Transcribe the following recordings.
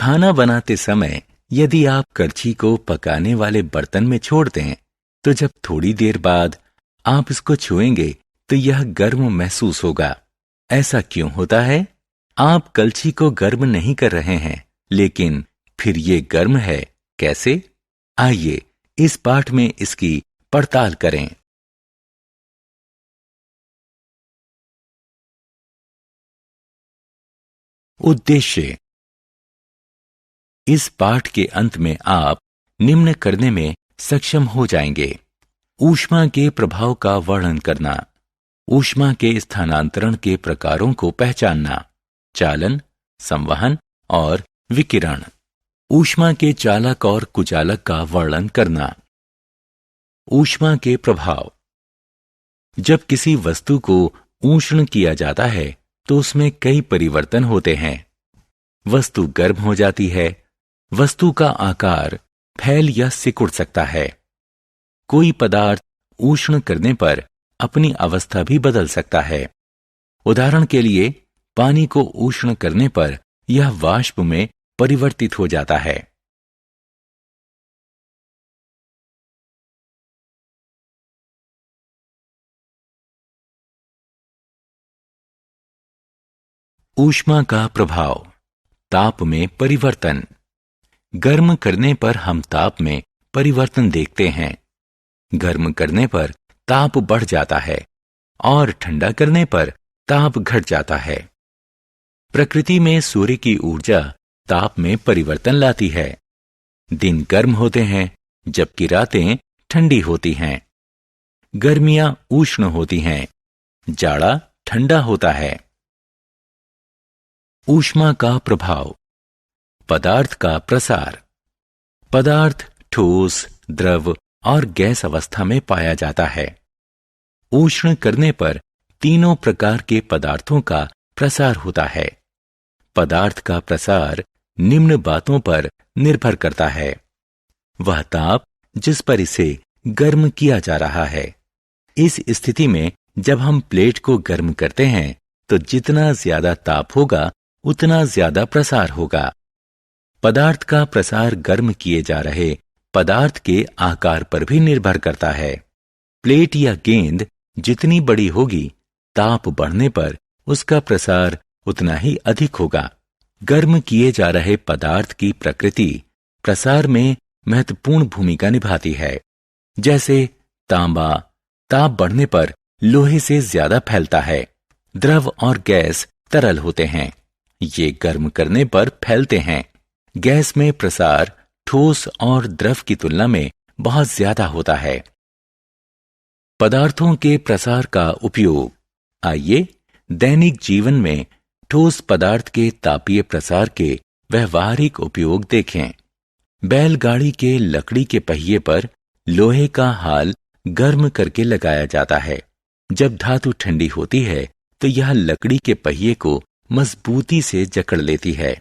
खाना बनाते समय यदि आप करछी को पकाने वाले बर्तन में छोड़ दें, तो जब थोड़ी देर बाद आप इसको छुएंगे तो यह गर्म महसूस होगा। ऐसा क्यों होता है? आप कलछी को गर्म नहीं कर रहे हैं, लेकिन फिर ये गर्म है। कैसे? आइए इस पाठ में इसकी पड़ताल करें। उद्देश्य। इस पाठ के अंत में आप निम्न करने में सक्षम हो जाएंगे: ऊष्मा के प्रभाव का वर्णन करना, ऊष्मा के स्थानांतरण के प्रकारों को पहचानना, चालन, संवहन और विकिरण, ऊष्मा के चालक और कुचालक का वर्णन करना। ऊष्मा के प्रभाव। जब किसी वस्तु को ऊष्ण किया जाता है तो उसमें कई परिवर्तन होते हैं। वस्तु गर्म हो जाती है, वस्तु का आकार फैल या सिकुड़ सकता है। कोई पदार्थ ऊष्ण करने पर अपनी अवस्था भी बदल सकता है। उदाहरण के लिए, पानी को ऊष्ण करने पर यह वाष्प में परिवर्तित हो जाता है। ऊष्मा का प्रभाव। ताप में परिवर्तन। गर्म करने पर हम ताप में परिवर्तन देखते हैं। गर्म करने पर ताप बढ़ जाता है और ठंडा करने पर ताप घट जाता है। प्रकृति में सूर्य की ऊर्जा ताप में परिवर्तन लाती है। दिन गर्म होते हैं जबकि रातें ठंडी होती हैं। गर्मियां उष्ण होती हैं, जाड़ा ठंडा होता है। ऊष्मा का प्रभाव। पदार्थ का प्रसार। पदार्थ ठोस, द्रव और गैस अवस्था में पाया जाता है। ऊष्ण करने पर तीनों प्रकार के पदार्थों का प्रसार होता है। पदार्थ का प्रसार निम्न बातों पर निर्भर करता है: वह ताप जिस पर इसे गर्म किया जा रहा है। इस स्थिति में जब हम प्लेट को गर्म करते हैं तो जितना ज्यादा ताप होगा उतना ज्यादा प्रसार होगा। पदार्थ का प्रसार गर्म किए जा रहे पदार्थ के आकार पर भी निर्भर करता है। प्लेट या गेंद जितनी बड़ी होगी, ताप बढ़ने पर उसका प्रसार उतना ही अधिक होगा। गर्म किए जा रहे पदार्थ की प्रकृति प्रसार में महत्वपूर्ण भूमिका निभाती है। जैसे तांबा ताप बढ़ने पर लोहे से ज्यादा फैलता है। द्रव और गैस तरल होते हैं, ये गर्म करने पर फैलते हैं। गैस में प्रसार ठोस और द्रव की तुलना में बहुत ज्यादा होता है। पदार्थों के प्रसार का उपयोग। आइए दैनिक जीवन में ठोस पदार्थ के तापीय प्रसार के व्यवहारिक उपयोग देखें। बैलगाड़ी के लकड़ी के पहिए पर लोहे का हाल गर्म करके लगाया जाता है। जब धातु ठंडी होती है तो यह लकड़ी के पहिए को मजबूती से जकड़ लेती है।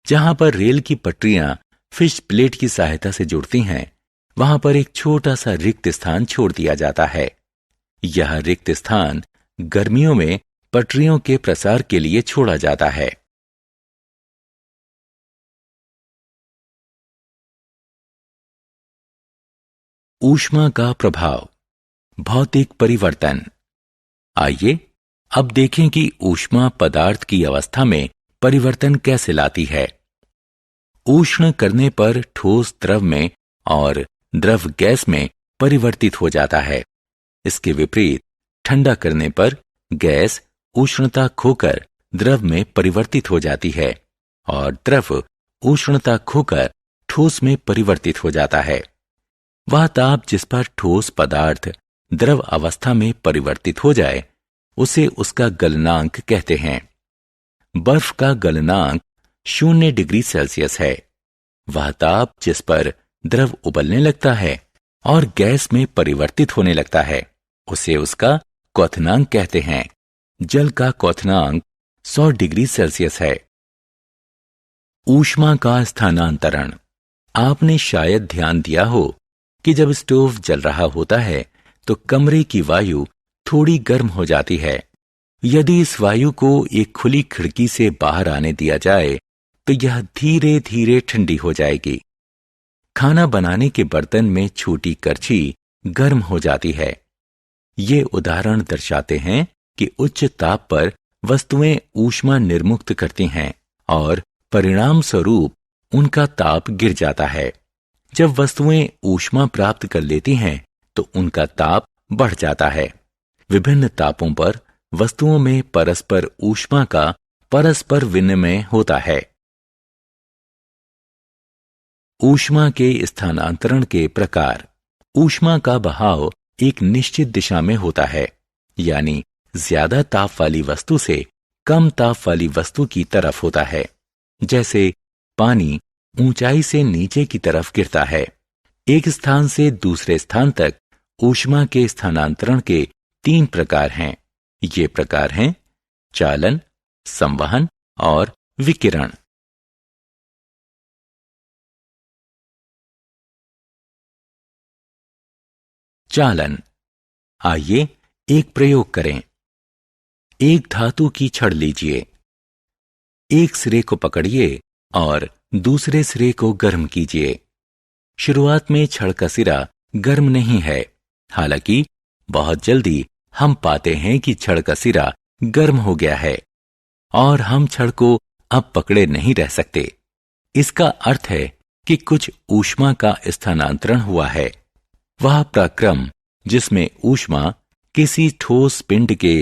जहां पर रेल की पटरियां फिश प्लेट की सहायता से जुड़ती हैं, वहां पर एक छोटा सा रिक्त स्थान छोड़ दिया जाता है। यह रिक्त स्थान गर्मियों में पटरियों के प्रसार के लिए छोड़ा जाता है। ऊष्मा का प्रभाव। भौतिक परिवर्तन। आइए अब देखें कि ऊष्मा पदार्थ की अवस्था में परिवर्तन कैसे लाती है। ऊष्ण करने पर ठोस द्रव में और द्रव गैस में परिवर्तित हो जाता है। इसके विपरीत ठंडा करने पर गैस उष्णता खोकर द्रव में परिवर्तित हो जाती है और द्रव उष्णता खोकर ठोस में परिवर्तित हो जाता है। वह ताप जिस पर ठोस पदार्थ द्रव अवस्था में परिवर्तित हो जाए उसे उसका गलनांक कहते हैं। बर्फ का गलनांक 0 डिग्री सेल्सियस है। वह ताप जिस पर द्रव उबलने लगता है और गैस में परिवर्तित होने लगता है उसे उसका क्वथनांक कहते हैं। जल का क्वथनांक 100 डिग्री सेल्सियस है। ऊष्मा का स्थानांतरण। आपने शायद ध्यान दिया हो कि जब स्टोव जल रहा होता है तो कमरे की वायु थोड़ी गर्म हो जाती है। यदि इस वायु को एक खुली खिड़की से बाहर आने दिया जाए तो यह धीरे धीरे ठंडी हो जाएगी। खाना बनाने के बर्तन में छोटी करछी गर्म हो जाती है। ये उदाहरण दर्शाते हैं कि उच्च ताप पर वस्तुएं ऊष्मा निर्मुक्त करती हैं और परिणाम स्वरूप उनका ताप गिर जाता है। जब वस्तुएं ऊष्मा प्राप्त कर लेती हैं तो उनका ताप बढ़ जाता है। विभिन्न तापों पर वस्तुओं में परस्पर ऊष्मा का परस्पर विनिमय होता है। ऊष्मा के स्थानांतरण के प्रकार। ऊष्मा का बहाव एक निश्चित दिशा में होता है, यानी ज्यादा ताप वाली वस्तु से कम ताप वाली वस्तु की तरफ होता है। जैसे पानी ऊंचाई से नीचे की तरफ गिरता है। एक स्थान से दूसरे स्थान तक ऊष्मा के स्थानांतरण के 3 प्रकार हैं। ये प्रकार हैं चालन, संवहन और विकिरण। चालन। आइए एक प्रयोग करें। एक धातु की छड़ लीजिए। एक सिरे को पकड़िए और दूसरे सिरे को गर्म कीजिए। शुरुआत में छड़ का सिरा गर्म नहीं है, हालांकि बहुत जल्दी हम पाते हैं कि छड़ का सिरा गर्म हो गया है और हम छड़ को अब पकड़े नहीं रह सकते। इसका अर्थ है कि कुछ ऊष्मा का स्थानांतरण हुआ है। वह प्रक्रम जिसमें ऊष्मा किसी ठोस पिंड के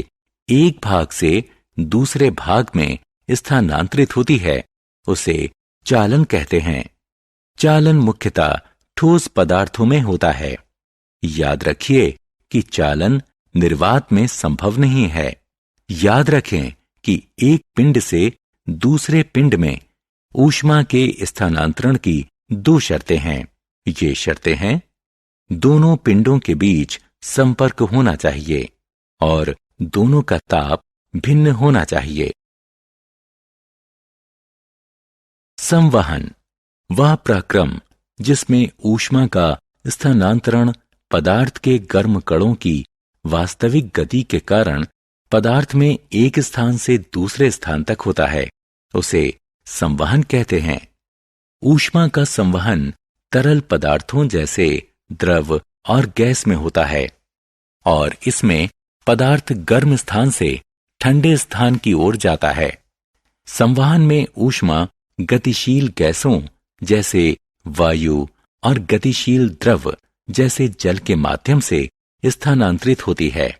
एक भाग से दूसरे भाग में स्थानांतरित होती है, उसे चालन कहते हैं। चालन मुख्यतः ठोस पदार्थों में होता है। याद रखिए कि चालन निर्वात में संभव नहीं है। याद रखें कि एक पिंड से दूसरे पिंड में ऊष्मा के स्थानांतरण की 2 शर्तें हैं। ये शर्तें हैं, दोनों पिंडों के बीच संपर्क होना चाहिए और दोनों का ताप भिन्न होना चाहिए। संवहन वह प्रक्रम जिसमें ऊष्मा का स्थानांतरण पदार्थ के गर्म कणों की वास्तविक गति के कारण पदार्थ में एक स्थान से दूसरे स्थान तक होता है, उसे संवहन कहते हैं। ऊष्मा का संवहन तरल पदार्थों जैसे द्रव और गैस में होता है और इसमें पदार्थ गर्म स्थान से ठंडे स्थान की ओर जाता है। संवहन में ऊष्मा गतिशील गैसों जैसे वायु और गतिशील द्रव जैसे जल के माध्यम से स्थानांतरित होती है।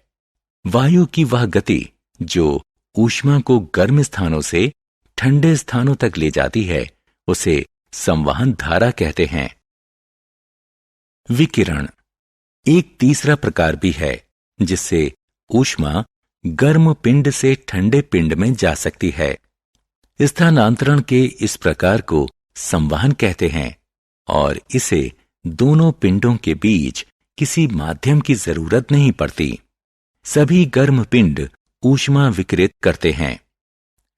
वायु की वह गति जो ऊष्मा को गर्म स्थानों से ठंडे स्थानों तक ले जाती है, उसे संवहन धारा कहते हैं। विकिरण एक तीसरा प्रकार भी है जिससे ऊष्मा गर्म पिंड से ठंडे पिंड में जा सकती है। स्थानांतरण के इस प्रकार को संवहन कहते हैं और इसे दोनों पिंडों के बीच किसी माध्यम की जरूरत नहीं पड़ती। सभी गर्म पिंड ऊष्मा विकिरित करते हैं।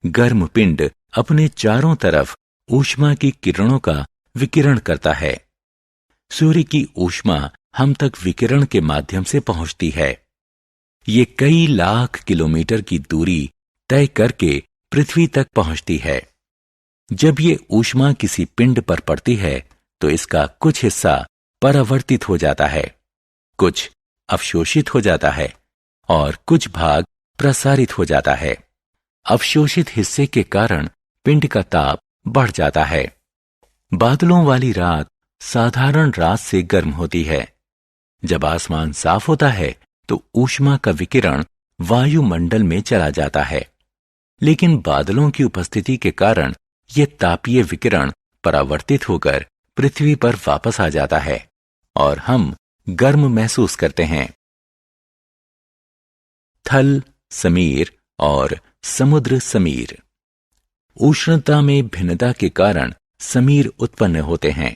गर्म पिंड अपने चारों तरफ ऊष्मा की किरणों का विकिरण करता है। सूर्य की ऊष्मा हम तक विकिरण के माध्यम से पहुंचती है। ये कई लाख किलोमीटर की दूरी तय करके पृथ्वी तक पहुंचती है। जब ये ऊष्मा किसी पिंड पर पड़ती है तो इसका कुछ हिस्सा परावर्तित हो जाता है, कुछ अवशोषित हो जाता है और कुछ भाग प्रसारित हो जाता है। अवशोषित हिस्से के कारण पिंड का ताप बढ़ जाता है। बादलों वाली रात साधारण रात से गर्म होती है। जब आसमान साफ होता है तो ऊष्मा का विकिरण वायुमंडल में चला जाता है, लेकिन बादलों की उपस्थिति के कारण यह तापीय विकिरण परावर्तित होकर पृथ्वी पर वापस आ जाता है और हम गर्म महसूस करते हैं। थल समीर और समुद्र समीर। उष्णता में भिन्नता के कारण समीर उत्पन्न होते हैं।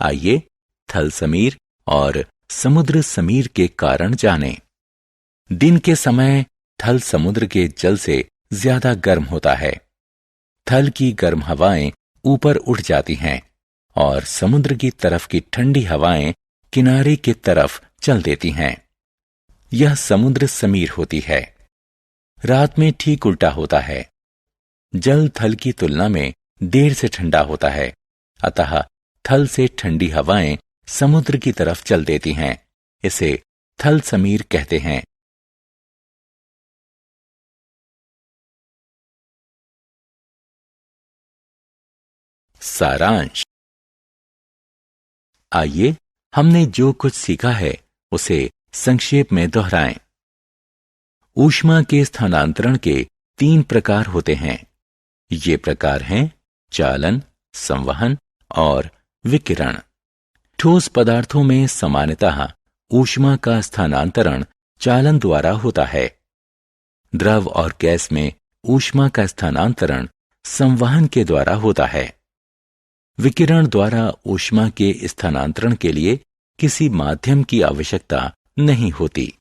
आइए थल समीर और समुद्र समीर के कारण जानें। दिन के समय थल समुद्र के जल से ज्यादा गर्म होता है। थल की गर्म हवाएं ऊपर उठ जाती हैं और समुद्र की तरफ की ठंडी हवाएं किनारे की तरफ चल देती हैं। यह समुद्र समीर होती है। रात में ठीक उल्टा होता है। जल थल की तुलना में देर से ठंडा होता है, अतः थल से ठंडी हवाएं समुद्र की तरफ चल देती हैं। इसे थल समीर कहते हैं। सारांश। आइए हमने जो कुछ सीखा है उसे संक्षेप में दोहराएं। ऊष्मा के स्थानांतरण के 3 प्रकार होते हैं। ये प्रकार हैं चालन, संवहन और विकिरण। ठोस पदार्थों में सामान्यतः ऊष्मा का स्थानांतरण चालन द्वारा होता है। द्रव और गैस में ऊष्मा का स्थानांतरण संवहन के द्वारा होता है। विकिरण द्वारा ऊष्मा के स्थानांतरण के लिए किसी माध्यम की आवश्यकता नहीं होती।